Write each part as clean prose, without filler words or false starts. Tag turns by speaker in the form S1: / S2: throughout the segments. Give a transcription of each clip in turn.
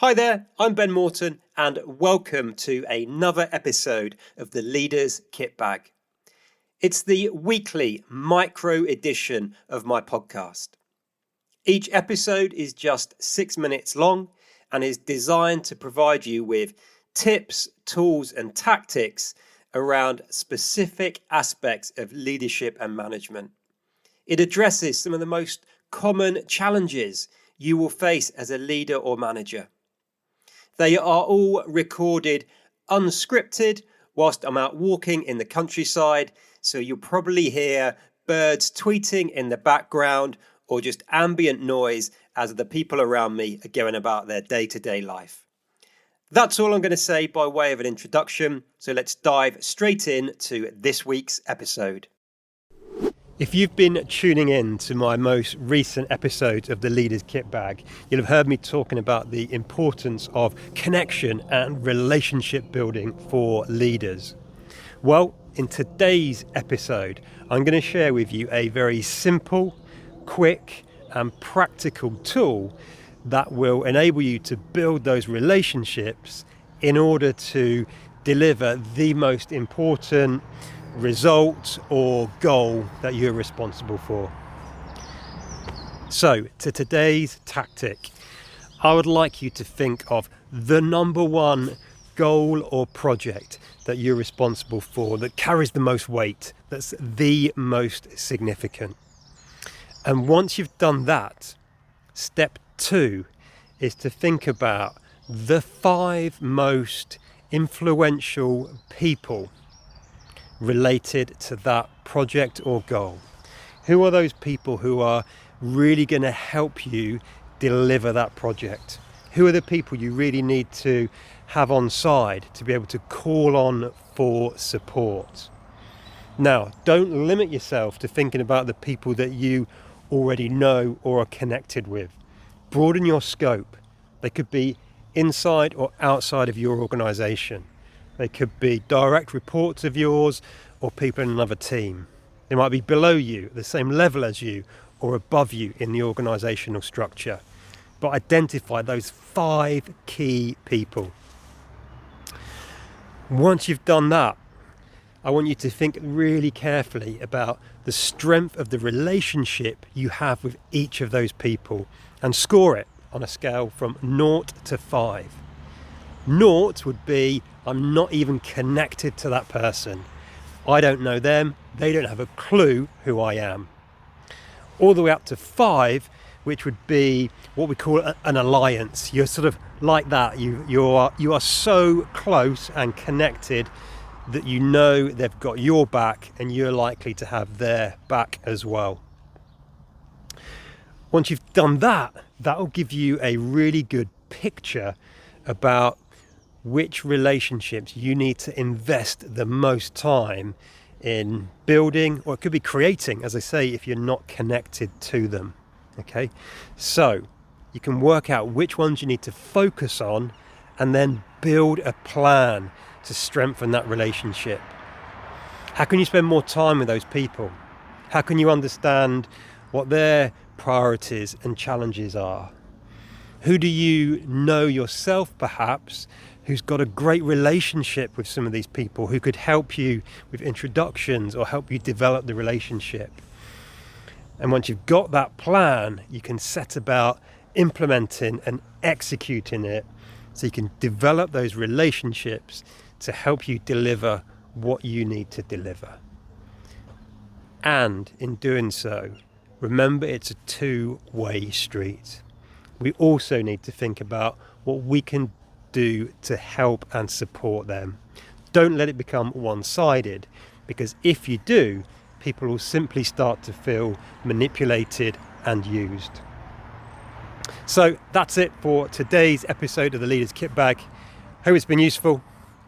S1: Hi there, I'm Ben Morton and welcome to another episode of the Leaders Kit Bag. It's the weekly micro edition of my podcast. Each episode is just 6 minutes long and is designed to provide you with tips, tools and tactics around specific aspects of leadership and management. It addresses some of the most common challenges you will face as a leader or manager. They are all recorded unscripted whilst I'm out walking in the countryside, so you'll probably hear birds tweeting in the background or just ambient noise as the people around me are going about their day-to-day life. That's all I'm going to say by way of an introduction, so let's dive straight in to this week's episode. If you've been tuning in to my most recent episodes of the Leaders Kit Bag, you'll have heard me talking about the importance of connection and relationship building for leaders. Well, in today's episode, I'm going to share with you a very simple, quick and practical tool that will enable you to build those relationships in order to deliver the most important result or goal that you're responsible for. So, to today's tactic, I would like you to think of the number one goal or project that you're responsible for that carries the most weight, that's the most significant. And once you've done that, step 2 is to think about the 5 most influential people related to that project or goal. Who are those people who are really going to help you deliver that project? Who are the people you really need to have on side to be able to call on for support? Now, don't limit yourself to thinking about the people that you already know or are connected with. Broaden your scope. They could be inside or outside of your organization. They could be direct reports of yours or people in another team. They might be below you, at the same level as you, or above you in the organizational structure. But identify those 5 key people. Once you've done that, I want you to think really carefully about the strength of the relationship you have with each of those people and score it on a scale from 0 to 5. 0 would be, I'm not even connected to that person. I don't know them. They don't have a clue who I am. All the way up to 5, which would be what we call an alliance. You're sort of like that. You are so close and connected that you know they've got your back and you're likely to have their back as well. Once you've done that, that will give you a really good picture about which relationships you need to invest the most time in building, or it could be creating, as I say, if you're not connected to them. Okay, so you can work out which ones you need to focus on and then build a plan to strengthen that relationship. How can you spend more time with those people? How can you understand what their priorities and challenges are? Who do you know yourself, perhaps, who's got a great relationship with some of these people who could help you with introductions or help you develop the relationship? And once you've got that plan, you can set about implementing and executing it so you can develop those relationships to help you deliver what you need to deliver. And in doing so, remember it's a two-way street. We also need to think about what we can do to help and support them. Don't let it become one-sided, because if you do, people will simply start to feel manipulated and used. So that's it for today's episode of the Leaders Kit Bag. Hope it's been useful.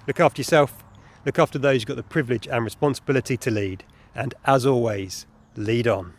S1: Look after yourself, look after those you've got the privilege and responsibility to lead, and as always, lead on.